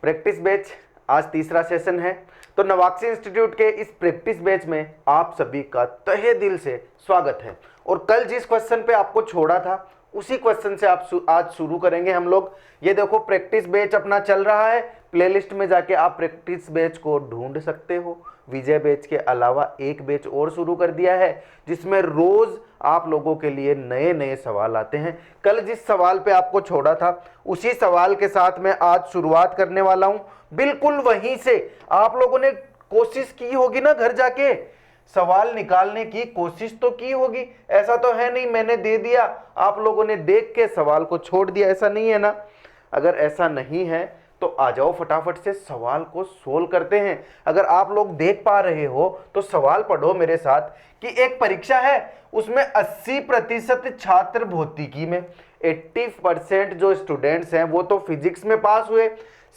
Practice batch आज तीसरा session है। तो नवाक्षी इंस्टीट्यूट के इस प्रैक्टिस बैच में आप सभी का तहे दिल से स्वागत है। और कल जिस क्वेश्चन पे आपको छोड़ा था उसी क्वेश्चन से आप आज शुरू करेंगे हम लोग। ये देखो प्रैक्टिस बैच अपना चल रहा है, प्लेलिस्ट में जाके आप प्रैक्टिस बैच को ढूंढ सकते हो। विजय बैच के अलावा एक बैच और शुरू कर दिया है जिसमें रोज आप लोगों के लिए नए नए सवाल आते हैं। कल जिस सवाल पे आपको छोड़ा था उसी सवाल के साथ मैं आज शुरुआत करने वाला हूं। बिल्कुल वहीं से आप लोगों ने कोशिश की होगी ना, घर जाके सवाल निकालने की कोशिश तो की होगी। ऐसा तो है नहीं मैंने दे दिया आप लोगों ने देख के सवाल को छोड़ दिया, ऐसा नहीं है ना। अगर ऐसा नहीं है तो आ जाओ फटाफट से सवाल को सोल्व करते हैं। अगर आप लोग देख पा रहे हो तो सवाल पढ़ो मेरे साथ कि एक परीक्षा है उसमें 80% छात्र भौतिकी में, 80% जो स्टूडेंट्स हैं वो तो फिजिक्स में पास हुए,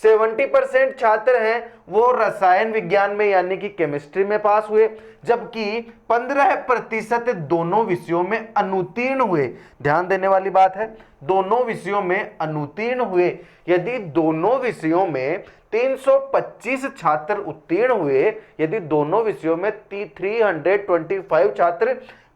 70% छात्र हैं वो रसायन विज्ञान में यानी कि केमिस्ट्री में पास हुए, जबकि 15% दोनों विषयों में अनुत्तीर्ण हुए। ध्यान देने वाली बात है, दोनों विषयों में अनुत्तीर्ण हुए। यदि दोनों विषयों में 325 छात्र उत्तीर्ण हुए, यदि दोनों विषयों में 325 छात्र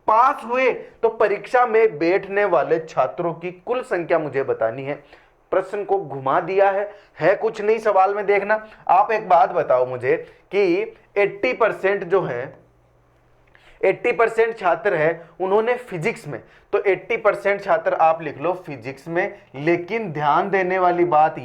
पास हुए, तो परीक्षा में बैठने वाले छात्रों की कुल संख्या मुझे बतानी है। प्रश्न को घुमा दिया है कुछ नहीं सवाल में, देखना। आप एक बात बताओ मुझे कि 80% जो है 80% छात्र हैं उन्होंने फिजिक्स में, तो 80% छात्र आप लिख लो फिजिक्स में। लेकिन ध्यान देने वाली बात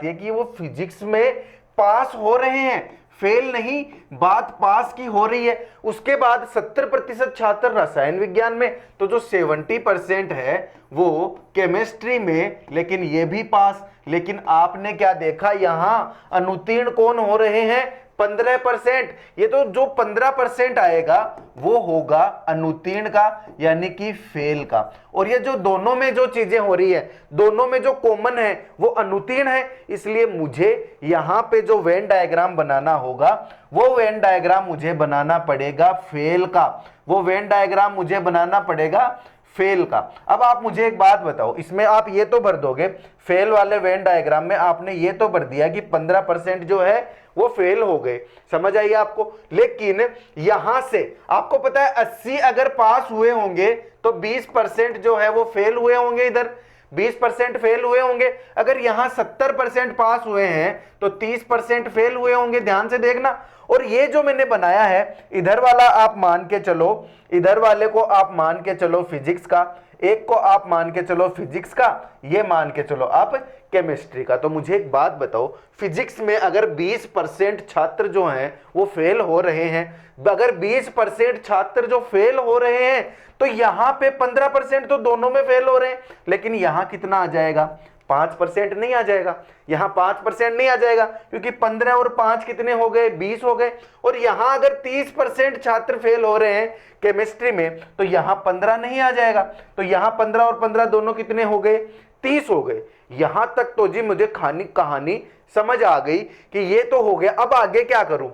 ये कि वो फिजिक्स में पास हो रहे हैं, फेल नहीं, बात पास की हो रही है। उसके बाद 70% छात्र रसायन विज्ञान में, तो जो 70% है वो केमिस्ट्री में, लेकिन ये भी पास। लेकिन आपने क्या देखा, यहां अनुत्तीर्ण कौन हो रहे हैं, 15%। ये तो जो 15% आएगा वो होगा अनुत्तीर्ण का यानी कि फेल का। और ये जो दोनों में जो चीजें हो रही है, दोनों में जो कॉमन है वो अनुत्तीर्ण है। इसलिए मुझे यहां पे जो वेन डायग्राम बनाना होगा वो वेन डायग्राम मुझे बनाना पड़ेगा फेल का, वो वेन डायग्राम मुझे बनाना पड़ेगा फेल का। अब आप मुझे एक बात बताओ, इसमें आप ये तो भर दोगे, फेल वाले वेन डायग्राम में आपने ये तो भर दिया कि 15% जो है वो फेल हो गए, समझ आई आपको। लेकिन यहां से आपको पता है 80 अगर पास हुए होंगे तो 20% जो है वो फेल हुए होंगे, इधर 20% फेल हुए होंगे। अगर यहां 70% पास हुए हैं तो 30% फेल हुए होंगे, ध्यान से देखना। और ये जो मैंने बनाया है इधर वाला आप मान के चलो, इधर वाले को आप मान के चलो फिजिक्स का, एक को आप मान के चलो फिजिक्स का, ये मान के चलो आप केमिस्ट्री का। तो मुझे एक बात बताओ, फिजिक्स में अगर 20% छात्र जो हैं वो फेल हो रहे हैं, अगर 20% छात्र जो फेल हो रहे हैं तो यहां पे 15% तो दोनों में फेल हो रहे हैं। लेकिन यहां कितना आ जाएगा, 5% नहीं आ जाएगा, यहां 5% नहीं आ जाएगा क्योंकि 15 और 5 कितने हो गए, 20 हो गए। और यहां अगर 30% छात्र फेल हो रहे हैं केमिस्ट्री में तो यहां 15 नहीं आ जाएगा, तो यहां 15 और 15 दोनों कितने हो गए, 30 हो गए। यहां तक तो जी मुझे कहानी समझ आ गई कि ये तो हो गया। अब आगे क्या करूं,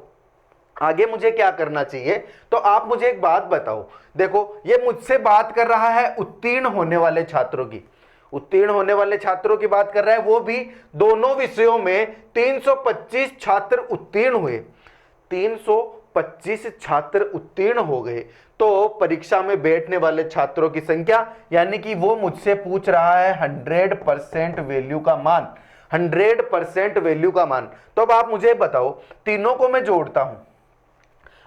आगे मुझे क्या करना चाहिए, तो आप मुझे एक बात बताओ। देखो ये मुझसे बात कर रहा है उत्तीर्ण होने वाले छात्रों की, उत्तीर्ण होने वाले छात्रों की बात कर रहा है, वो भी दोनों विषयों में 325 छात्र उत्तीर्ण हुए, 325 छात्र उत्तीर्ण हो गए। तो परीक्षा में बैठने वाले छात्रों की संख्या, यानी कि वो मुझसे पूछ रहा है 100% वैल्यू का मान, 100% वैल्यू का मान। तो अब आप मुझे बताओ, तीनों को मैं जोड़ता हूं,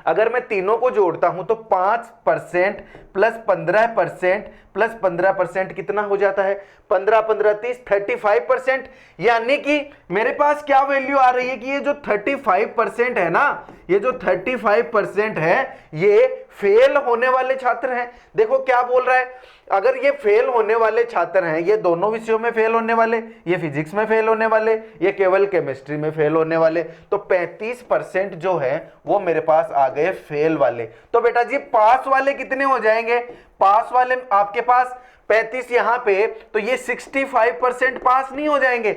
अगर मैं तीनों को जोड़ता हूं तो 5% प्लस 15% प्लस 15% कितना हो जाता है, 15 15 30, 35%। यानी कि मेरे पास क्या वैल्यू आ रही है कि ये जो 35% है ना, ये जो 35% है ये फेल होने वाले छात्र हैं। देखो क्या बोल रहा है, अगर ये फेल होने वाले छात्र हैं, ये दोनों विषयों में फेल होने वाले, ये फिजिक्स में फेल होने वाले, ये केवल केमिस्ट्री में फेल होने वाले, तो 35% जो है वो मेरे पास आ गए फेल वाले। तो बेटा जी पास वाले कितने हो जाएंगे, पास वाले आपके पास 35 यहां पे, तो ये 65% पास नहीं हो जाएंगे,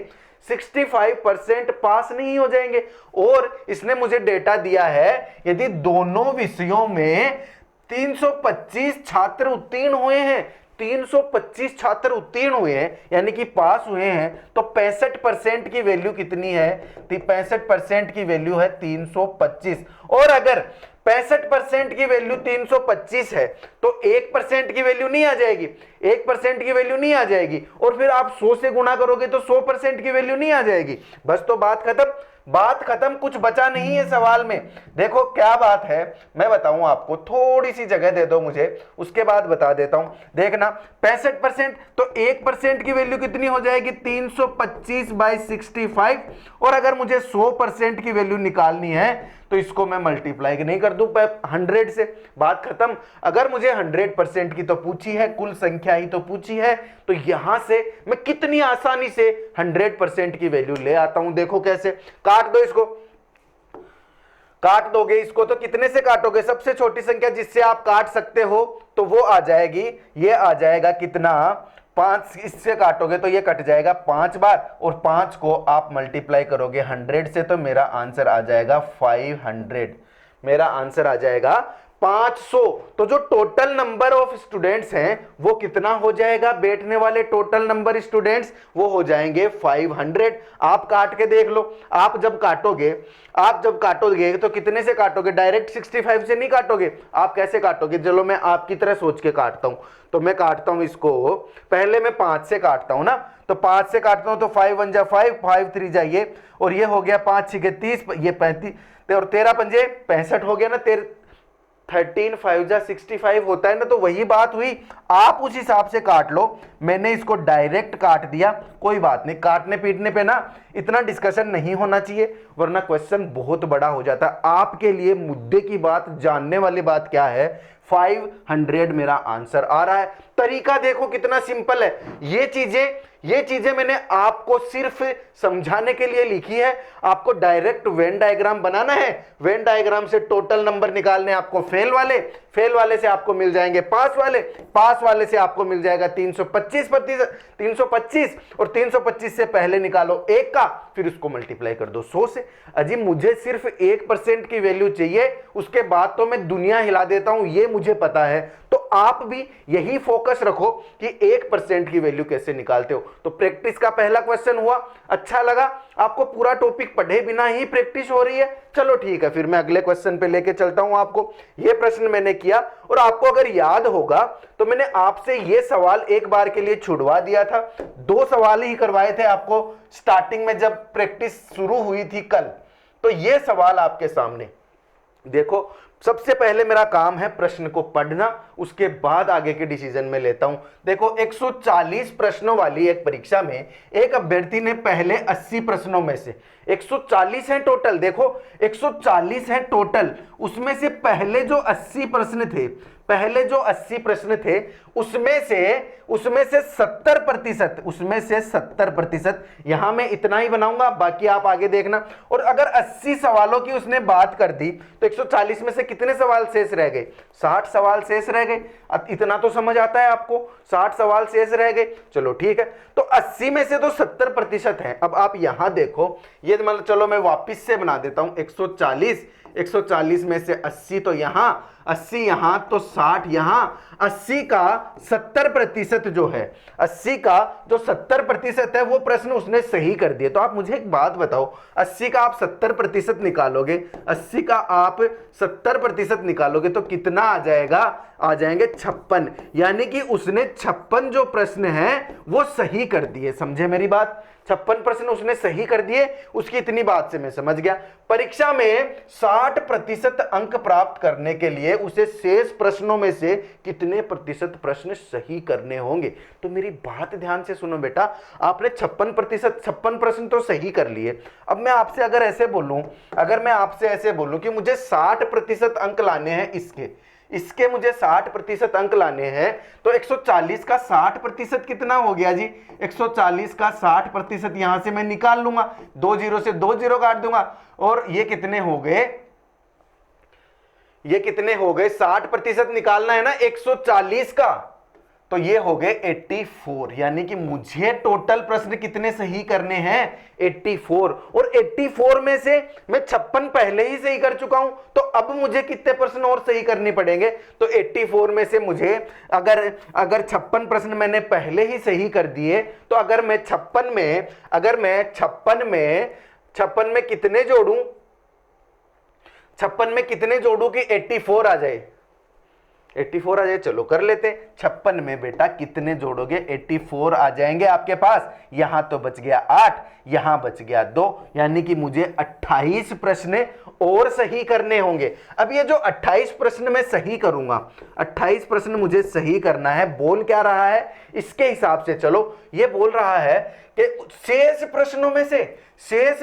65% पास नहीं हो जाएंगे। और इसने मुझे डेटा दिया है, यदि दोनों विषयों में 325 छात्र उत्तीर्ण हुए हैं, 325 छात्र उत्तीर्ण हुए हैं यानी कि पास हुए हैं, तो 65% की वैल्यू कितनी है? 65% की वैल्यू है 325। और अगर 65% की वैल्यू 325 है तो 1% की वैल्यू नहीं आ जाएगी, 1% की वैल्यू नहीं आ जाएगी, और फिर आप 100 से गुणा करोगे तो 100% की वैल्यू नहीं आ जाएगी। बस तो बात खत्म, बात खत्म, कुछ बचा नहीं है सवाल में। देखो क्या बात है, मैं बताऊं आपको, थोड़ी सी जगह दे दो मुझे, उसके बाद बता देता हूं। देखना 65% तो 1% की वैल्यू कितनी हो जाएगी? 325/65। और अगर मुझे 100% की वैल्यू निकालनी है तो इसको मैं मल्टीप्लाई नहीं कर दूं 100 से, बात खत्म। अगर मुझे 100% की तो पूछी है, कुल संख्या ही तो पूछी है, तो यहां से मैं कितनी आसानी से 100% की वैल्यू ले आता हूं। देखो कैसे, काट दो इसको, काट दोगे इसको तो कितने से काटोगे? सबसे छोटी संख्या जिससे आप काट सकते हो तो वो आ जाएगी, ये आ जाएगा कितना? 5। इससे काटोगे तो ये कट जाएगा 5 बार, और 5 को आप मल्टीप्लाई करोगे 100 से तो मेरा आंसर आ जाएगा 500। मेरा आंसर आ जाएगा 500। तो जो टोटल नंबर ऑफ स्टूडेंट्स हैं वो कितना हो जाएगा? बैठने वाले टोटल नंबर स्टूडेंट्स वो हो जाएंगे 500। आप काट के देख लो, आप जब काटोगे तो कितने से काटोगे? डायरेक्ट 65 से नहीं काटोगे, आप कैसे काटोगे? चलो मैं आपकी तरह सोच के काटता हूं। तो मैं काटता हूं इसको, पहले मैं 5 से काटता हूं ना, तो 5 से काटता हूं तो 5 1 जा 5, 5 3 जा ये, और ये हो गया 5 6 30, ये 35, और 13 पंजे 65 हो गया ना। 13 5 जा 65 होता है ना, तो वही बात हुई। आप उस हिसाब से काट लो, मैंने इसको डायरेक्ट काट दिया, कोई बात नहीं। काटने पीटने पे ना इतना डिस्कशन नहीं होना चाहिए, वरना क्वेश्चन बहुत बड़ा हो जाता है। आपके लिए मुद्दे की बात, जानने वाली बात क्या है? 500 मेरा आंसर आ रहा है। तरीका देखो कितना सिंपल है। ये चीजें मैंने आपको सिर्फ समझाने के लिए लिखी है। आपको डायरेक्ट वेन डायग्राम बनाना है, वेन डायग्राम से टोटल नंबर निकालने आपको फेल वाले से आपको मिल जाएंगे पास वाले से आपको मिल जाएगा 325, और 325 से पहले निकालो 1 का, फिर उसको मल्टीप्लाई कर दो 100 से। अजी मुझे सिर्फ 1% की वैल्यू चाहिए, उसके बाद तो मैं दुनिया हिला देता हूं, ये मुझे पता है। तो आप भी यही फोकस रखो कि 1% की वैल्यू कैसे निकालते हो। तो प्रैक्टिस का पहला क्वेश्चन हुआ, अच्छा लगा आपको? पूरा टॉपिक पढ़े बिना ही प्रैक्टिस हो रही है, चलो ठीक है, फिर मैं अगले क्वेश्चन पे लेके चलता हूं आपको। ये प्रश्न मैंने किया, और आपको अगर याद होगा तो मैंने आपसे ये सवाल एक बार के लिए छुड़वा दिया था। 2 सवाल ही करवाए थे आपको स्टार्टिंग में जब प्रैक्टिस शुरू हुई थी कल। तो ये सवाल आपके सामने देखो, सबसे पहले मेरा काम है प्रश्न को पढ़ना, उसके बाद आगे के डिसीजन में लेता हूं। देखो 140 प्रश्नों वाली एक परीक्षा में एक अभ्यर्थी ने पहले 80 प्रश्नों में से, 140 हैं टोटल, देखो 140 हैं टोटल, उसमें से पहले जो 80 प्रश्न थे, उसमें से 70%, यहां मैं इतना ही बनाऊंगा, बाकी आप आगे देखना। और अगर 80 सवालों की उसने बात कर दी तो 140 में से कितने सवाल शेष रह गए? 60 सवाल शेष रह गए। अब इतना तो समझ आता है आपको, 60 सवाल शेष रह गए, चलो ठीक है। तो 80 में से तो 70% है। अब आप यहां देखो, ये मतलब चलो मैं वापिस से बना देता हूं, 140 में से 80 तो यहां, 80 यहां, तो 60 यहां। 80 का 70% जो है, 80 का जो 70% है वो प्रश्न उसने सही कर दिए। तो आप मुझे एक बात बताओ, 80 का आप 70% निकालोगे, 80 का आप 70% निकालोगे तो कितना आ जाएगा? आ जाएंगे 56। यानी कि उसने 56 जो प्रश्न है वो सही कर दिए। समझे मेरी बात? 56 प्रश्न उसने सही कर दिए। उसकी इतनी बात से मैं समझ गया। परीक्षा में 60% अंक प्राप्त करने के लिए उसे शेष प्रश्नों में से कितने प्रतिशत प्रश्न सही करने होंगे? तो मेरी बात ध्यान से सुनो बेटा, आपने 56 प्रश्न तो सही कर लिए। अब मैं आपसे अगर ऐसे बोलूं कि मुझे 60% अंक लाने हैं, इसके मुझे 60% अंक लाने हैं, तो 140 का 60% कितना हो गया जी? 140 का 60% यहां से मैं निकाल लूंगा, 2 जीरो से 2 जीरो काट दूंगा, और ये कितने हो गए? 60% निकालना है ना 140 का, तो ये हो गए 84, यानी कि मुझे टोटल प्रश्न कितने सही करने हैं 84, और 84 में से मैं 56 पहले ही सही कर चुका हूं, तो अब मुझे कितने प्रश्न और सही करने पड़ेंगे। तो 84 में से मुझे अगर 56 प्रश्न मैंने पहले ही सही कर दिए, तो अगर मैं 56 में कितने जोड़ूं, 56 में कितने जोड़ूं कि 84 आ जाए, 84 आ जाए। चलो कर लेते। 56 में बेटा कितने जोड़ोगे, 84 आ जाएंगे आपके पास। यहां तो बच गया 8, यहां बच गया 2, यानी कि मुझे 28 प्रश्न और सही करने होंगे। अब ये जो 28 प्रश्न मैं सही करूंगा, 28 प्रश्न मुझे सही करना है। बोल क्या रहा है इसके हिसाब से, चलो ये बोल रहा है कि शेष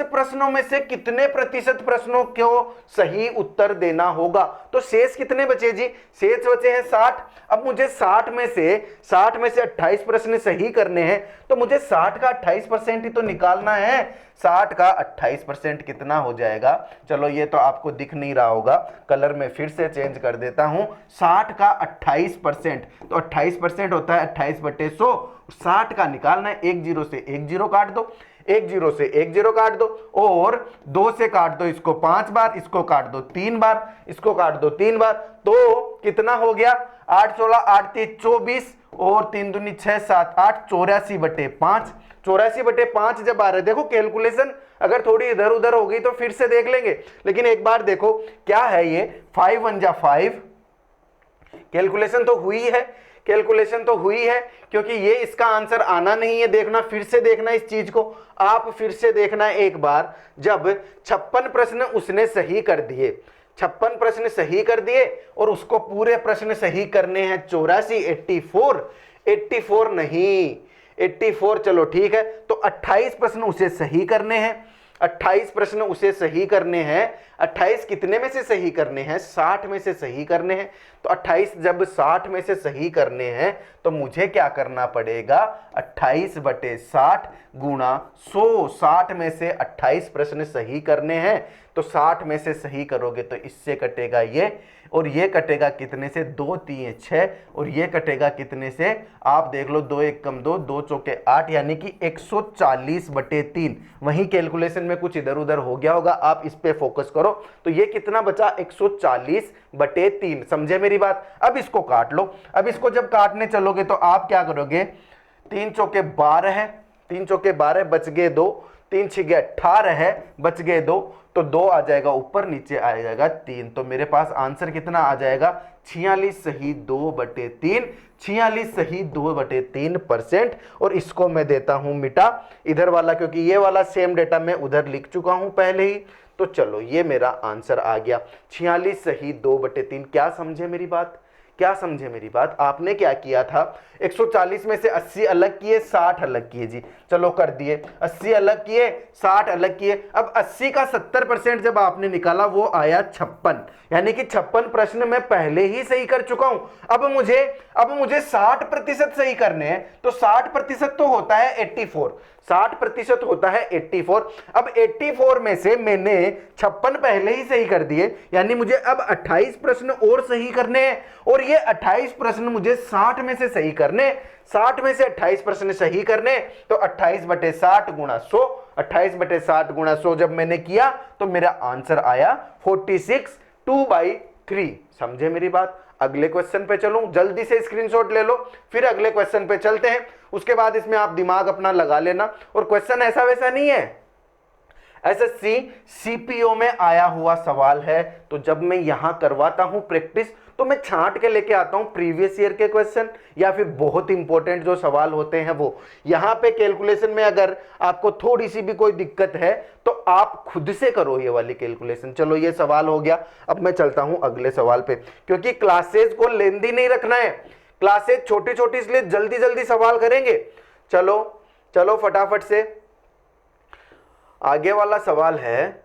प्रश्नों में से कितने प्रतिशत प्रश्नों को सही उत्तर देना होगा। तो शेष कितने बचे जी, शेष बचे हैं 60। अब मुझे 60 में से 28 प्रश्न सही करने हैं, तो मुझे 60 का 28% ही तो निकालना है। 60 का 28% कितना हो जाएगा, चलो ये तो आपको दिख नहीं रहा होगा, कलर में फिर से चेंज कर देता हूं। 60 का 28%, तो 28% होता है 28/100। 60 का निकालना है, 1 0 से 1 0 काट दो, 1 0 से 1 0 काट दो, और 2 से काट दो इसको 5 बार, इसको काट दो 3 बार, इसको काट दो 3 बार, तो कितना हो गया 8 16 8 3 24, और 3 दूनी 6 7 8, 84/5। 84/5 जब आ रहे, देखो कैलकुलेशन अगर थोड़ी इधर उधर हो गई तो फिर से देख लेंगे, लेकिन एक बार देखो क्या है ये, 5 1 जा 5, कैलकुलेशन तो हुई है, क्योंकि ये इसका आंसर आना नहीं है। देखना, फिर से देखना इस चीज को, आप फिर से देखना एक बार। जब 56 प्रश्न उसने सही कर दिए, 56 प्रश्न सही कर दिए, और उसको पूरे प्रश्न सही करने हैं 84, 84 नहीं, 84 चलो ठीक है। तो 28 प्रश्न उसे सही करने हैं, 28 प्रश्न उसे सही करने हैं। 28 कितने में से सही करने हैं, 60 में से सही करने हैं। तो 28 जब 60 में से सही करने हैं, तो मुझे क्या करना पड़ेगा, 28/60 गुणा 100। 60 में से 28 प्रश्न सही करने हैं, तो 60 में से सही करोगे तो इससे कटेगा ये, और ये कटेगा कितने से, 2 3 6, और ये कटेगा कितने से, आप देख लो, 2 1 कम 2, 2 चौके 8, यानी कि 140/3। वहीं कैलकुलेशन में कुछ इधर उधर हो गया होगा, आप इस पे फोकस करो। तो ये कितना बचा, 140/3। समझे मेरी बात। अब इसको काट लो। अब इसको जब काटने चलोगे तो आप क्या करोगे, 3 चौके 12 है, 3 चौके 12 बच गए 2, 3 6 18 है, बच गए 2, तो 2 आ जाएगा ऊपर, नीचे आ जाएगा 3। तो मेरे पास आंसर कितना आ जाएगा, 46 सही 2/3, 46 सही 2/3%। और इसको मैं देता हूं मिटा, इधर वाला, क्योंकि ये वाला सेम डेटा मैं उधर लिख चुका हूं पहले ही। तो चलो ये मेरा आंसर आ गया, 46 सही 2/3। क्या समझे मेरी बात, क्या समझे मेरी बात। आपने क्या किया था, 140 में से 80 अलग किए, 60 अलग किए जी, चलो कर दिए, 80 अलग किए, 60 अलग किए। अब 80 का 70% जब आपने निकाला, वो आया 56, यानी कि 56 प्रश्न मैं पहले ही सही कर चुका हूं। अब मुझे 60% सही करने हैं, तो 60% तो होता है 84, 60% होता है 84। अब 84 में से मैंने 56 पहले ही सही कर दिए, यानी मुझे अब 28 प्रश्न और सही करने हैं, और ये 28 प्रश्न मुझे 60 में से सही करने, 60 में से 28 प्रश्न सही करने। तो 28/60 गुणा 100, 28/60 गुणा 100 जब मैंने किया, तो मेरा आंसर आया 46, 2/3। समझे मेरी बात। अगले क्वेश्चन पे चलूं, जल्दी से स्क्रीनशॉट ले लो, फिर अगले क्वेश्चन पे चलते हैं। उसके बाद इसमें आप दिमाग अपना लगा लेना। और क्वेश्चन ऐसा वैसा नहीं है, एसएससी सीपीओ में आया हुआ सवाल है। तो जब मैं यहां करवाता हूं प्रैक्टिस, तो मैं छांट के लेके आता हूं प्रीवियस ईयर के क्वेश्चन, या फिर बहुत इंपॉर्टेंट जो सवाल होते हैं वो। यहां पे कैलकुलेशन में अगर आपको थोड़ी सी भी कोई दिक्कत है, तो आप खुद से करो ये वाली कैलकुलेशन। चलो ये सवाल हो गया। अब मैं चलता हूं अगले सवाल पे, क्योंकि क्लासेज को लेंदी नहीं रखना है, क्लासेज छोटी छोटी, इसलिए जल्दी जल्दी सवाल करेंगे। चलो फटाफट से आगे वाला सवाल है,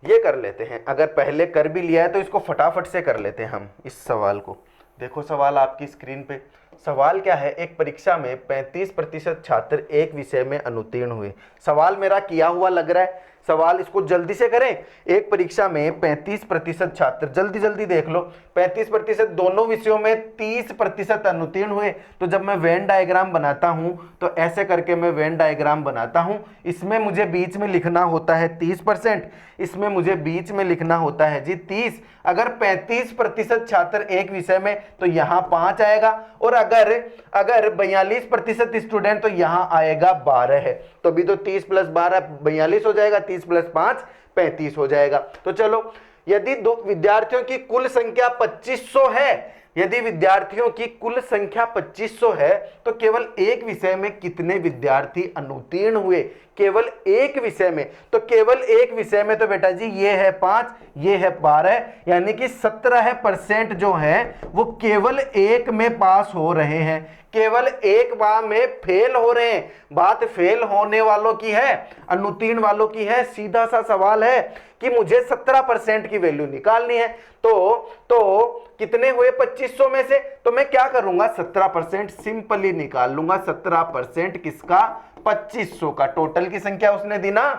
ये कर लेते हैं। अगर पहले कर भी लिया है तो इसको फटाफट से कर लेते हैं हम इस सवाल को। देखो सवाल आपकी स्क्रीन पे। सवाल क्या है, एक परीक्षा में 35% छात्र एक विषय में अनुत्तीर्ण हुए। सवाल मेरा किया हुआ लग रहा है, सवाल इसको जल्दी से करें। एक परीक्षा में 35% छात्र, जल्दी जल्दी देख लो, 35% दोनों विषयों में 30% अनुत्तीर्ण हुए। तो जब मैं वेन डायग्राम बनाता हूं तो ऐसे करके मैं वेन डायग्राम बनाता हूं। इसमें मुझे बीच में लिखना होता है 30%, इसमें मुझे बीच में लिखना होता है जी 30। अगर 35% छात्र एक विषय में तो यहां 5 आएगा, और अगर 42% स्टूडेंट तो यहां आएगा 12 है। तो अभी तो 30 + 12 42 हो जाएगा, 30 + 5 35 हो जाएगा। तो चलो, यदि दो विद्यार्थियों की कुल संख्या 2500 है, यदि विद्यार्थियों की कुल संख्या 2500 है तो केवल एक विषय में कितने विद्यार्थी अनुत्तीर्ण हुए? केवल एक विषय में, तो केवल एक विषय में तो बेटा जी ये है 5, ये है 12, यानी कि 17% जो है वो केवल एक में पास हो रहे हैं, केवल एक बार में फेल हो रहे हैं। बात फेल होने वालों की है, अनुत्तीर्ण वालों की है। सीधा सा सवाल है कि मुझे 17% की वैल्यू निकालनी है। तो कितने हुए 2500 में से? तो मैं क्या करूंगा, 17% सिंपली निकाल लूंगा। 17% किसका? 2500 का। टोटल की संख्या उसने दी ना,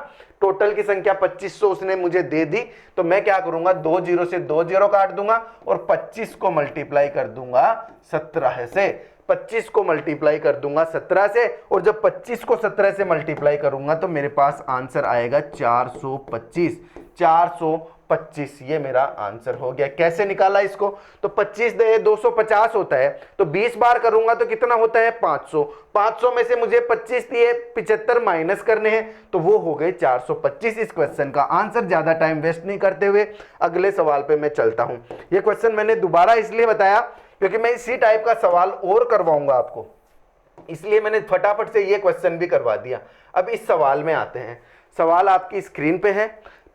टोटल की संख्या 2500 उसने मुझे दे दी। तो मैं क्या करूंगा, 2 0 से 2 0 काट दूंगा और 25 को मल्टीप्लाई कर दूंगा 17 से। 25 को मल्टीप्लाई कर दूंगा 17 से, और जब 25 को 17 से मल्टीप्लाई करूंगा तो मेरे पास आंसर आएगा 425। 425 ये मेरा आंसर हो गया। कैसे निकाला इसको? तो 25 दे 250 होता है, तो 20 बार करूंगा तो कितना होता है? 500। 500 में से मुझे 25 दिए, 75 माइनस करने हैं, तो वो हो गए 425 इस क्वेश्चन का आंसर। ज्यादा टाइम वेस्ट नहीं करते हुए अगले सवाल पे मैं चलता हूं। ये क्वेश्चन मैंने दोबारा इसलिए बताया क्योंकि मैं इसी टाइप का सवाल और करवाऊंगा आपको, इसलिए मैंने फटाफट से ये क्वेश्चन भी करवा दिया। अब इस सवाल में आते हैं। सवाल आपकी स्क्रीन पे है,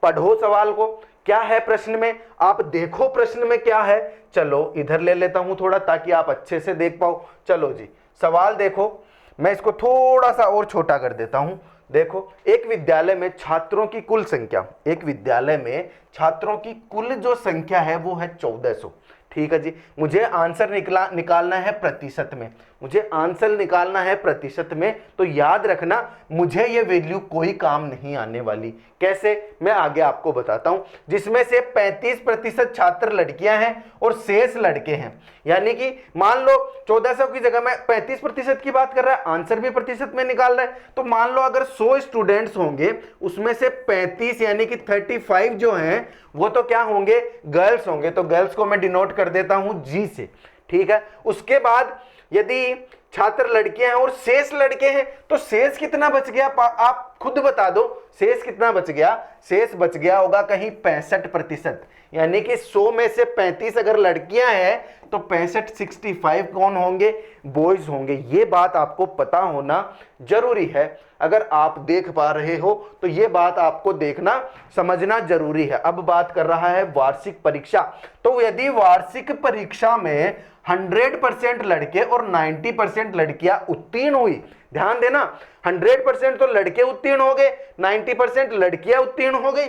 पढ़ो सवाल को। क्या है प्रश्न में, आप देखो प्रश्न में क्या है। चलो इधर ले लेता हूं थोड़ा ताकि आप अच्छे से देख पाओ। चलो जी सवाल देखो, मैं इसको थोड़ा सा और छोटा कर देता हूं। देखो, एक विद्यालय में छात्रों की कुल संख्या, एक विद्यालय में छात्रों की कुल जो संख्या है वो है 1400। ठीक है जी, मुझे आंसर निकालना है प्रतिशत में, मुझे आंसर निकालना है प्रतिशत में। तो याद रखना, मुझे ये वैल्यू कोई काम नहीं आने वाली। कैसे, मैं आगे आपको बताता हूं। जिसमें से 35% छात्र लड़कियां हैं और शेष लड़के हैं, यानी कि मान लो 1400 की जगह में 35% की बात कर रहा है, आंसर भी प्रतिशत में निकाल रहा है। तो मान लो अगर 100 स्टूडेंट्स होंगे, उसमें से 35 यानी कि 35 जो हैं वो तो क्या होंगे, गर्ल्स होंगे। तो गर्ल्स को मैं डिनोट कर देता हूं जी से। ठीक है, उसके बाद यदि छात्र लड़कियां हैं और शेष लड़के हैं, तो शेष कितना बच गया, आप खुद बता दो, शेष कितना बच गया? शेष बच गया होगा कहीं 65%, यानी कि 100 में से 35 अगर लड़कियां हैं तो 65 कौन होंगे? बॉयज होंगे। ये बात आपको पता होना जरूरी है। अगर आप देख पा रहे हो तो ये बात आपको देखना समझना जरूरी है। अब बात कर रहा है वार्षिक परीक्षा। तो यदि वार्षिक परीक्षा में 100% लड़के और 90% लड़कियां उत्तीर्ण हुई, ध्यान देना, 100% तो लड़के उत्तीर्ण हो गए, 90% लड़कियां उत्तीर्ण हो गई,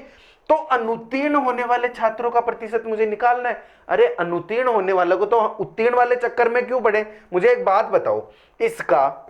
तो अनुत्तीर्ण होने वाले छात्रों का प्रतिशत मुझे निकालना है। अरे अनुत्तीर्ण होने वालों को तो उत्तीर्ण वाले चक्कर में क्यों पड़े? मुझे एक बात बताओ, इसका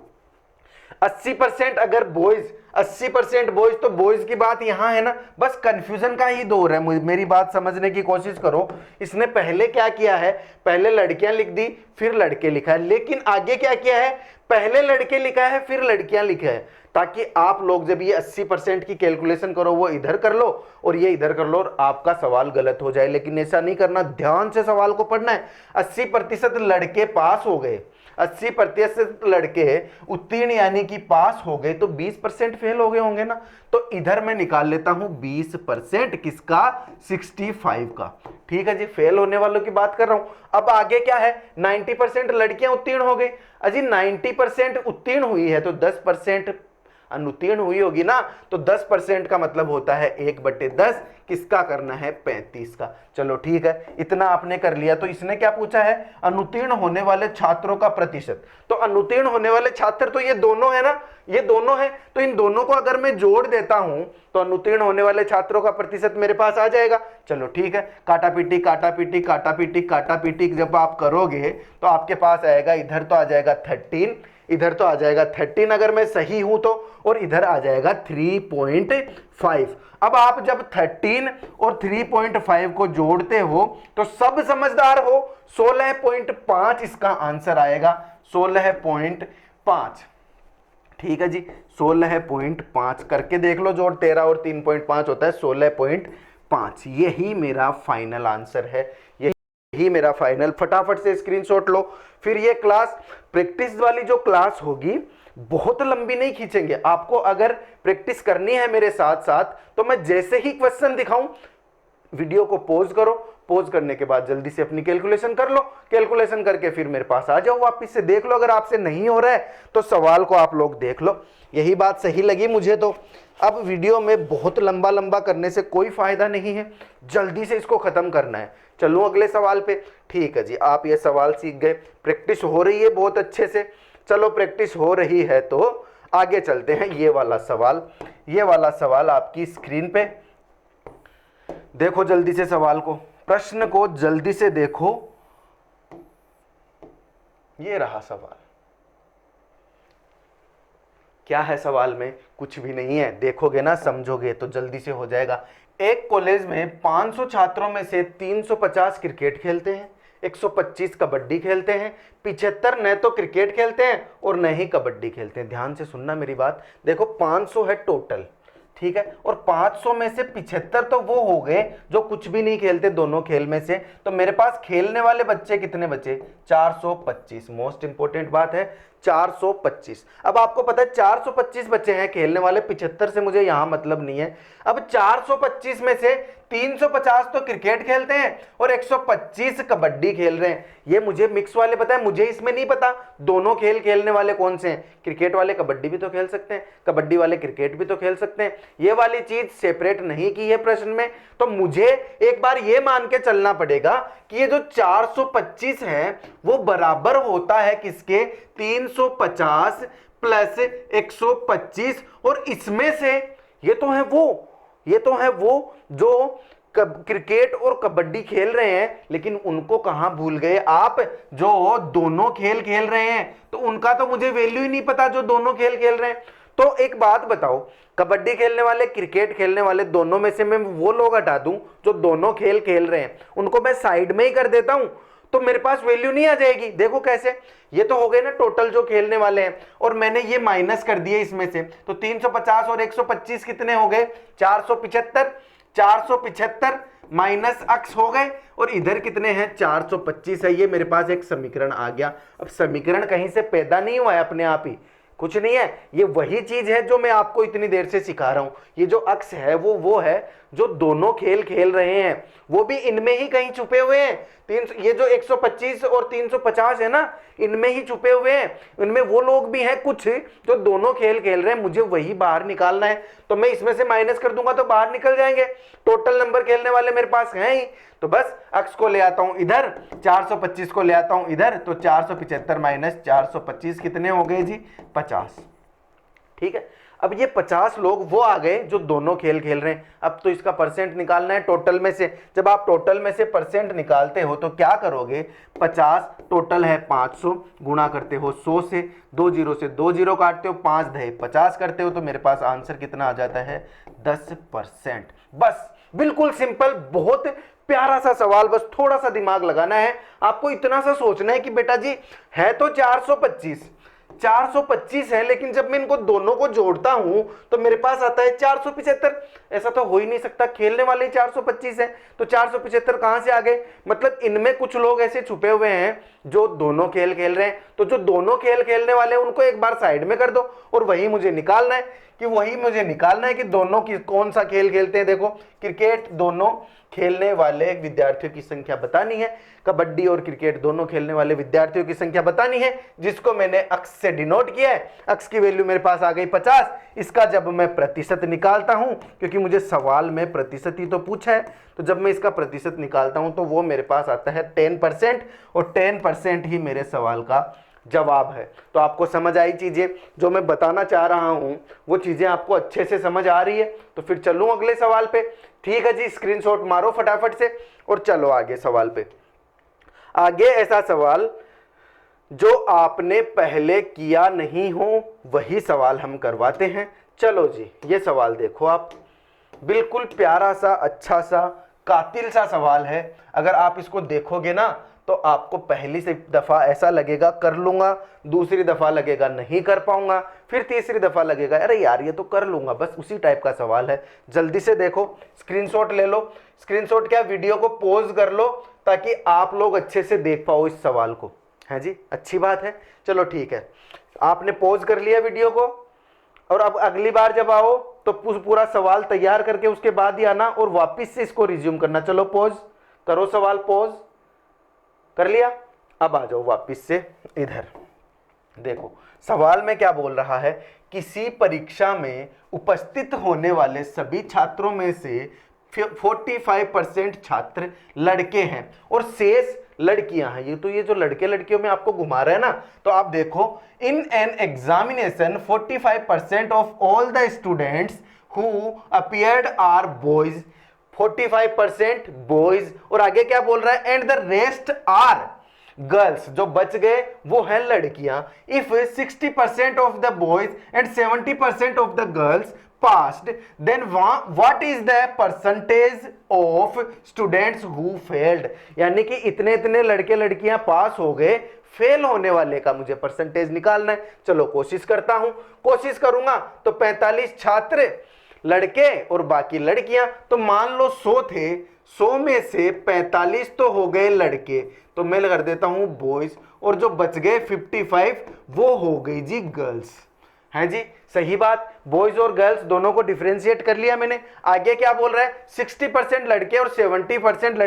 80% अगर बॉयज, 80% बॉयज, तो बॉयज की बात यहां है ना, बस कंफ्यूजन का ही दौर है। मेरी बात समझने की कोशिश करो। इसने पहले क्या किया है, पहले लड़कियां लिख दी फिर लड़के लिखा है, लेकिन आगे क्या किया है, पहले लड़के लिखा है फिर लड़कियां लिखा है, ताकि आप लोग जब ये 80% की कैलकुलेशन करो वो इधर कर लो और ये इधर कर लो और आपका सवाल गलत हो जाए। लेकिन ऐसा नहीं करना, ध्यान से सवाल को पढ़ना है। 80% लड़के पास हो गए, 80% लड़के उत्तीर्ण यानी कि पास हो गए, तो 20% फेल हो गए होंगे ना। तो इधर मैं निकाल लेता हूं 20% किसका, 65 का। ठीक है जी, फेल होने वालों की बात कर रहा हूं। अब आगे क्या है, 90% लड़कियां उत्तीर्ण हो गई। अजी 90% उत्तीर्ण हुई है तो 10% अनुत्तीर्ण हुई होगी ना, तो 10% का मतलब होता है 1/10, किसका करना है, 35 का। चलो ठीक है, इतना आपने कर लिया। तो इसने क्या पूछा है, अनुत्तीर्ण होने वाले छात्रों का प्रतिशत। तो अनुत्तीर्ण होने वाले छात्र तो ये दोनों है ना, ये दोनों है, तो इन दोनों को अगर मैं जोड़ देता हूं तो अनुत्तीर्ण होने वाले छात्रों का प्रतिशत मेरे पास आ जाएगा। चलो ठीक है, काटा पीटी काटा पीटी काटा पीटी काटा पीटी जब आप करोगे तो आपके पास आएगा, इधर तो आ जाएगा 13, इधर तो आ जाएगा 13 अगर मैं सही हूं तो, और इधर आ जाएगा 3.5। अब आप जब 13 और 3.5 को जोड़ते हो तो सब समझदार हो, 16.5 इसका आंसर आएगा, 16.5। ठीक है जी, 16.5 करके देख लो, जोड़ 13 और 3.5 होता है 16.5। यही मेरा फाइनल आंसर है, यही मेरा फाइनल। फटाफट से स्क्रीनशॉट लो। फिर ये क्लास, प्रैक्टिस वाली जो क्लास होगी, बहुत लंबी नहीं खींचेंगे। आपको अगर प्रैक्टिस करनी है मेरे साथ साथ, तो मैं जैसे ही क्वेश्चन दिखाऊं, वीडियो को पॉज करो, पॉज करने के बाद जल्दी से अपनी कैलकुलेशन कर लो, कैलकुलेशन करके फिर मेरे पास आ जाओ, वापस से देख लो। अगर आपसे नहीं हो रहा है तो सवाल को आप लोग देख लो। यही बात सही लगी मुझे तो। अब वीडियो में बहुत लंबा लंबा करने से कोई फायदा नहीं है, जल्दी से इसको खत्म करना है। चलूं अगले सवाल पे। ठीक है जी, आप ये सवाल सीख गए, प्रैक्टिस हो रही है बहुत अच्छे से। चलो प्रैक्टिस हो रही है तो आगे चलते हैं। ये वाला सवाल आपकी स्क्रीन पे देखो, जल्दी से सवाल को, प्रश्न को जल्दी से देखो। ये रहा सवाल। क्या है सवाल में? कुछ भी नहीं है, देखोगे ना, समझोगे तो जल्दी से हो जाएगा। एक कॉलेज में 500 छात्रों में से 350 क्रिकेट खेलते हैं, 125 कबड्डी खेलते हैं, 75 न तो क्रिकेट खेलते हैं और न ही कबड्डी खेलते हैं। ध्यान से सुनना मेरी बात। देखो 500 है टोटल, ठीक है, और 500 में से 75 तो वो हो गए जो कुछ भी नहीं खेलते दोनों खेल में से। तो मेरे पास खेलने वाले बच्चे कितने बचे? 425। मोस्ट इंपोर्टेंट बात है, 425। अब आपको पता है 425 बच्चे हैं खेलने वाले, 75 से मुझे यहां मतलब नहीं है। अब 425 में से 350 तो क्रिकेट खेलते हैं और 125 कबड्डी खेल रहे हैं। ये मुझे मिक्स वाले पता है, मुझे इसमें नहीं पता दोनों खेल खेलने वाले कौन से हैं। क्रिकेट वाले कबड्डी भी तो खेल सकते हैं, कबड्डी वाले क्रिकेट भी तो खेल सकते हैं। ये वाली चीज सेपरेट नहीं की है प्रश्न में। तो मुझे एक बार ये मान के चलना पड़ेगा कि ये जो 425 है वो बराबर होता है किसके? 350 प्लस 125। और इसमें से ये तो है वो जो क्रिकेट और कबड्डी खेल रहे हैं, लेकिन उनको कहां भूल गए आप? जो दोनों खेल खेल रहे हैं, तो उनका तो मुझे वैल्यू ही नहीं पता जो दोनों खेल खेल रहे हैं। तो एक बात बताओ, कबड्डी खेलने वाले, क्रिकेट खेलने वाले, दोनों में से मैं वो लोग हटा दूं जो दोनों खेल खेल रहे हैं, उनको मैं साइड में ही कर देता हूं, तो मेरे पास वैल्यू नहीं आ जाएगी। देखो कैसे, ये तो हो गए ना टोटल जो खेलने वाले हैं, और मैंने ये माइनस कर दिए इसमें से। तो 350 और 125 कितने हो गए? 475। 475 माइनस अक्स हो गए, और इधर कितने हैं? 425 है। ये मेरे पास एक समीकरण आ गया। अब समीकरण कहीं से पैदा नहीं हुआ है अपने आप ही, कुछ नहीं है, ये वही चीज है जो मैं आपको इतनी देर से सिखा रहा हूं। ये जो अक्स है वो है जो दोनों खेल खेल रहे हैं, वो भी इनमें ही कहीं छुपे हुए हैं। ये जो 125 और 350 है ना, इनमें ही छुपे हुए हैं। इनमें वो लोग भी हैं कुछ जो दोनों खेल खेल रहे हैं, मुझे वही बाहर निकालना है। तो मैं इसमें से माइनस कर दूंगा तो बाहर निकल जाएंगे। टोटल नंबर खेलने वाले मेरे पास हैं ही, तो बस अक्स को ले आता हूं इधर, 425 को ले आता हूं इधर, तो 475 माइनस 425 कितने हो गए जी? 50। ठीक है, अब ये 50 लोग वो आ गए जो दोनों खेल खेल रहे हैं। अब तो इसका परसेंट निकालना है टोटल में से। जब आप टोटल में से परसेंट निकालते हो तो क्या करोगे? 50 टोटल है 500, गुणा करते हो 100 से, 2 जीरो से 2 जीरो काटते हो, 5 दहे 50 करते हो, तो मेरे पास आंसर कितना आ जाता है? 10%। बस बिल्कुल सिंपल, बहुत प्यारा सा सवाल। बस थोड़ा सा दिमाग लगाना है आपको, इतना सा सोचना है कि बेटा जी है तो 425 है, लेकिन जब मैं इनको दोनों को जोड़ता हूं तो मेरे पास आता है 475। ऐसा तो हो ही नहीं सकता, खेलने वाले 425 है, तो 475 कहां से आ गए? मतलब इनमें कुछ लोग ऐसे छुपे हुए हैं जो दोनों खेल खेल रहे हैं। तो जो दोनों खेल खेलने वाले हैं उनको एक बार साइड में कर दो, और वही मुझे निकालना है कि दोनों की कौन सा खेल खेलते हैं। देखो क्रिकेट दोनों खेलने वाले विद्यार्थियों की संख्या बतानी है, कबड्डी और क्रिकेट दोनों खेलने वाले विद्यार्थियों की संख्या बतानी है, जिसको मैंने अक्स से डिनोट किया है। अक्स की वैल्यू मेरे पास आ गई 50। इसका जब मैं प्रतिशत निकालता हूं, क्योंकि मुझे सवाल में प्रतिशत ही तो पूछा है, तो जब मैं इसका प्रतिशत निकालता हूं तो वो मेरे पास आता है 10%, और 10% ही मेरे सवाल का जवाब है। तो आपको समझ आई चीजें जो मैं बताना चाह रहा हूं, वो चीजें आपको अच्छे से समझ आ रही है? तो फिर चलूं अगले सवाल पे। ठीक है जी, स्क्रीनशॉट मारो फटाफट से और चलो आगे सवाल पे। आगे ऐसा सवाल जो आपने पहले किया नहीं हो वही सवाल हम करवाते हैं। चलो जी, ये सवाल देखो आप, बिल्कुल प्यारा सा, अच्छा सा, कातिल सा सवाल है। अगर आप इसको देखोगे ना तो आपको पहली से दफा ऐसा लगेगा कर लूंगा, दूसरी दफा लगेगा नहीं कर पाऊंगा, फिर तीसरी दफा लगेगा अरे यार ये तो कर लूंगा। बस उसी टाइप का सवाल है। जल्दी से देखो, स्क्रीनशॉट ले लो। स्क्रीनशॉट क्या, वीडियो को पॉज कर लो ताकि आप लोग अच्छे से देख पाओ इस सवाल को। है जी, अच्छी बात है। चलो ठीक है, आपने पॉज कर लिया वीडियो को, और अब अगली बार जब आओ तो पूरा सवाल तैयार करके उसके बाद ही आना और वापस से इसको रिज्यूम करना। चलो पॉज करो, सवाल पॉज कर लिया। अब आ जाओ वापस से इधर। देखो सवाल में क्या बोल रहा है, किसी परीक्षा में उपस्थित होने वाले सभी छात्रों में से 45% छात्र लड़के हैं और शेष लड़कियां हैं। ये जो लड़के लड़कियों में आपको घुमा रहा है ना, तो आप देखो in an examination 45% of all the students who appeared are boys, 45% boys, और आगे क्या बोल रहा है, and the rest are girls, जो बच गए वो है लड़कियां। If 60% of the boys and 70% of the girls passed, then what is the percentage of students who failed? यानी कि इतने इतने लड़के लड़कियां पास हो गए, फेल होने वाले का मुझे परसेंटेज निकालना है। चलो कोशिश करता हूं, कोशिश करूंगा तो 45 छात्र लड़के और बाकी लड़कियां, तो मान लो 100 थे, 100 में से 45 तो हो गए लड़के, तो मैं कर देता हूं बॉयज, और जो बच गए 55 वो हो गई जी गर्ल्स। है जी, सही बात, बॉयज और गर्ल्स दोनों को डिफरेंशिएट कर लिया मैंने। आगे क्या बोल रहा है, 60% लड़के और 70%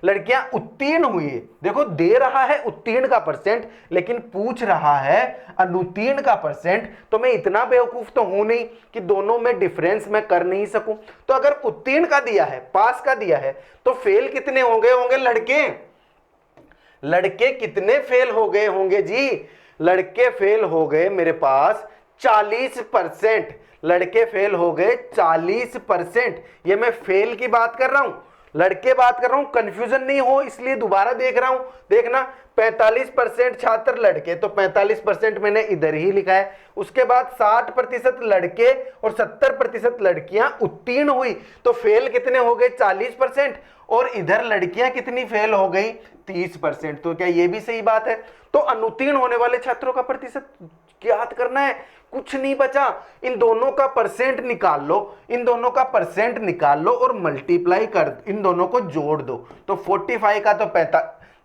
लड़कियां उत्तीर्ण हुई है। देखो दे रहा है उत्तीर्ण का परसेंट, लेकिन पूछ रहा है अनुत्तीर्ण का परसेंट, तो मैं इतना बेवकूफ तो हूं नहीं कि दोनों में डिफरेंस मैं कर नहीं सकूं। तो अगर उत्तीर्ण का दिया है, पास का दिया है, तो फेल कितने होंगे लड़के, लड़के कितने फेल हो गए होंगे जी, लड़के फेल हो गए मेरे पास 40%, लड़के फेल हो गए 40%। ये मैं फेल की बात कर रहा हूं, लड़के बात कर रहा हूं, कंफ्यूजन नहीं हो इसलिए दोबारा देख रहा हूं। देखना 45% छात्र लड़के, तो 45% मैंने इधर ही लिखा है। उसके बाद 60% लड़के और 70% लड़कियां उत्तीर्ण हुई, तो फेल कितने हो गए 40%, और इधर लड़कियां कितनी फेल हो गई 30%। तो क्या ये भी सही बात है? तो अनुत्तीर्ण होने वाले छात्रों का प्रतिशत ज्ञात करना है, कुछ नहीं बचा, इन दोनों का परसेंट निकाल लो, इन दोनों का परसेंट निकाल लो और मल्टीप्लाई कर, इन दोनों को जोड़ दो। तो 45 का तो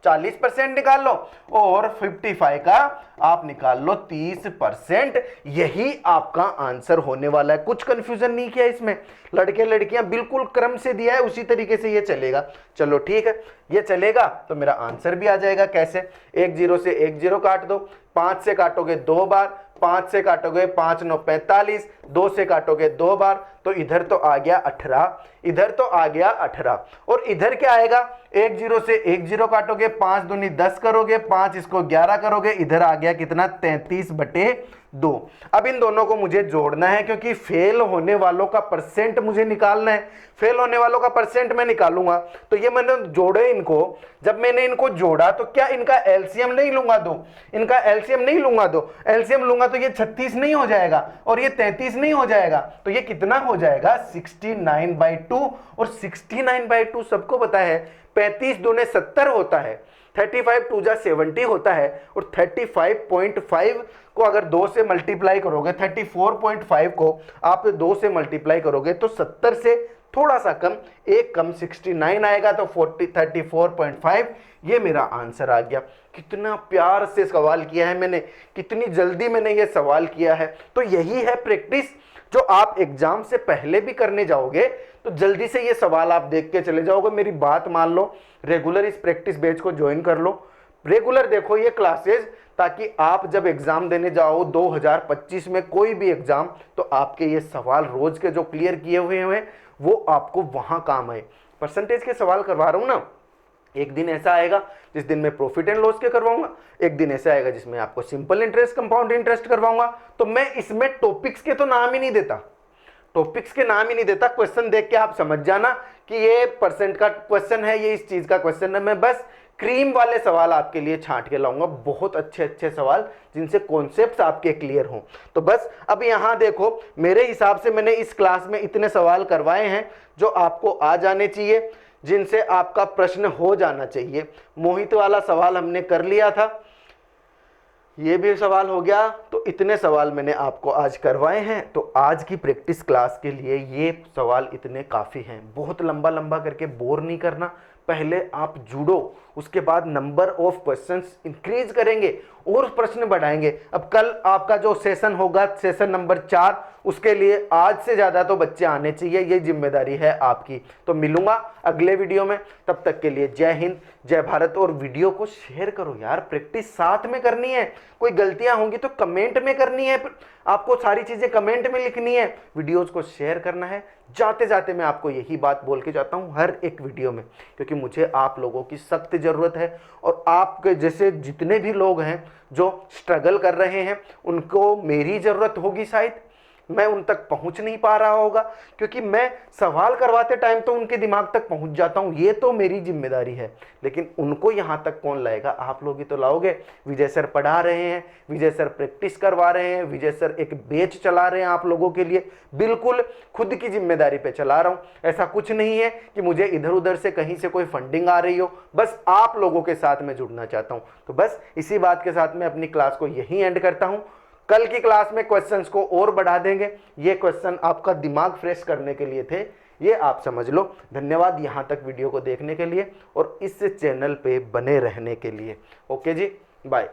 40% निकाल लो और 55 का आप निकाल लो 30%। यही आपका आंसर होने वाला है। कुछ कंफ्यूजन नहीं किया इसमें, लड़के लड़कियां बिल्कुल क्रम से दिया है, उसी तरीके से ये चलेगा। चलो ठीक है, ये चलेगा तो मेरा आंसर भी आ जाएगा। कैसे? 1 0 से 1 0 काट दो, 5 से काटोगे 2 बार, 5 से काटोगे 5 9 45, 2 से काटोगे 2 बार, तो इधर तो आ गया 18, इधर तो आ गया 18, और इधर क्या आएगा? 1 0 से 1 0 काटोगे, 5 दूनी 10 करोगे, 5 इसको 11 करोगे, इधर आ गया कितना? 33/2। अब इन दोनों को मुझे जोड़ना है, क्योंकि फेल होने वालों का परसेंट मुझे निकालना है। फेल होने वालों का परसेंट मैं निकालूंगा, तो ये मैंने जोड़े इनको। जब मैंने इनको जोड़ा तो क्या इनका एलसीएम नहीं लूंगा दो, इनका एलसीएम नहीं लूंगा दो, एलसीएम लूंगा तो ये 36 नहीं हो जाएगा और ये 33 नहीं हो जाएगा, तो ये कितना हो जाएगा? 69/2। और 69/2 सबको पता है 35 दूने 70 होता है, 35 2 जा 70 होता है, और 35.5 को अगर 2 से मल्टीप्लाई करोगे, 34.5 को आप 2 से मल्टीप्लाई करोगे तो 70 से थोड़ा सा कम, एक कम 69 आएगा, तो 34.5 ये मेरा आंसर आ गया। कितना प्यार से सवाल किया है मैंने, कितनी जल्दी मैंने ये सवाल किया है। तो यही है प्रैक्टिस जो आप एग्जाम से पहले भी करने जाओगे, तो जल्दी से ये सवाल आप देख के चले जाओगे। मेरी बात मान लो, रेगुलर इस प्रैक्टिस बैच को ज्वाइन कर लो, रेगुलर देखो ये क्लासेस, ताकि आप जब एग्जाम देने जाओ 2025 में कोई भी एग्जाम, तो आपके ये सवाल रोज के जो क्लियर किए हुए हैं वो आपको वहां काम आए। परसेंटेज के सवाल करवा रहा हूं ना, एक दिन ऐसा आएगा जिस दिन मैं प्रॉफिट एंड लॉस के करवाऊंगा, एक दिन ऐसा आएगा जिसमें आपको सिंपल इंटरेस्ट, कंपाउंड इंटरेस्ट करवाऊंगा। तो मैं इसमें टॉपिक्स के तो नाम ही नहीं देता, टॉपिक्स के नाम ही नहीं देता। क्वेश्चन देख के आप समझ जाना कि ये परसेंट का क्वेश्चन है, ये इस चीज का क्वेश्चन है। मैं बस क्रीम वाले सवाल आपके लिए छांट के लाऊंगा, बहुत अच्छे अच्छे सवाल जिनसे कॉन्सेप्ट्स आपके क्लियर हों। तो बस अब यहाँ देखो, मेरे हिसाब से मैंने इस क्लास में इतने सवाल करवाए हैं जो आपको आ जाने चाहिए, जिनसे आपका प्रश्न हो जाना चाहिए। मोहित वाला सवाल हमने कर लिया था, ये भी सवाल हो गया। तो इतने सवाल मैंने आपको आज करवाए हैं। तो आज की प्रैक्टिस क्लास के लिए ये सवाल इतने काफ़ी हैं। बहुत लंबा लंबा करके बोर नहीं करना, पहले आप जुड़ो, उसके बाद नंबर ऑफ क्वेश्चंस इंक्रीज करेंगे और प्रश्न बढ़ाएंगे। अब कल आपका जो सेशन होगा, सेशन नंबर 4, उसके लिए आज से ज़्यादा तो बच्चे आने चाहिए, ये जिम्मेदारी है आपकी। तो मिलूंगा अगले वीडियो में, तब तक के लिए जय हिंद, जय भारत। और वीडियो को शेयर करो यार, प्रैक्टिस साथ में करनी है। कोई गलतियां होंगी तो कमेंट में करनी है, आपको सारी चीज़ें कमेंट में लिखनी है, वीडियोज़ को शेयर करना है। जाते जाते मैं आपको यही बात बोल के जाता हूँ हर एक वीडियो में, क्योंकि मुझे आप लोगों की सख्त ज़रूरत है। और आपके जैसे जितने भी लोग हैं जो स्ट्रगल कर रहे हैं, उनको मेरी ज़रूरत होगी, शायद मैं उन तक पहुंच नहीं पा रहा होगा, क्योंकि मैं सवाल करवाते टाइम तो उनके दिमाग तक पहुंच जाता हूं, ये तो मेरी जिम्मेदारी है। लेकिन उनको यहां तक कौन लाएगा? आप लोग ही तो लाओगे। विजय सर पढ़ा रहे हैं, विजय सर प्रैक्टिस करवा रहे हैं, विजय सर एक बैच चला रहे हैं आप लोगों के लिए, बिल्कुल खुद की जिम्मेदारी पे चला रहा हूं। ऐसा कुछ नहीं है कि मुझे इधर उधर से कहीं से कोई फंडिंग आ रही हो, बस आप लोगों के साथ मैं जुड़ना चाहता हूं। तो बस इसी बात के साथ मैं अपनी क्लास को यहीं एंड करता हूं। कल की क्लास में क्वेश्चंस को और बढ़ा देंगे। ये क्वेश्चन आपका दिमाग फ्रेश करने के लिए थे, ये आप समझ लो। धन्यवाद यहाँ तक वीडियो को देखने के लिए और इस चैनल पे बने रहने के लिए। ओके जी, बाय।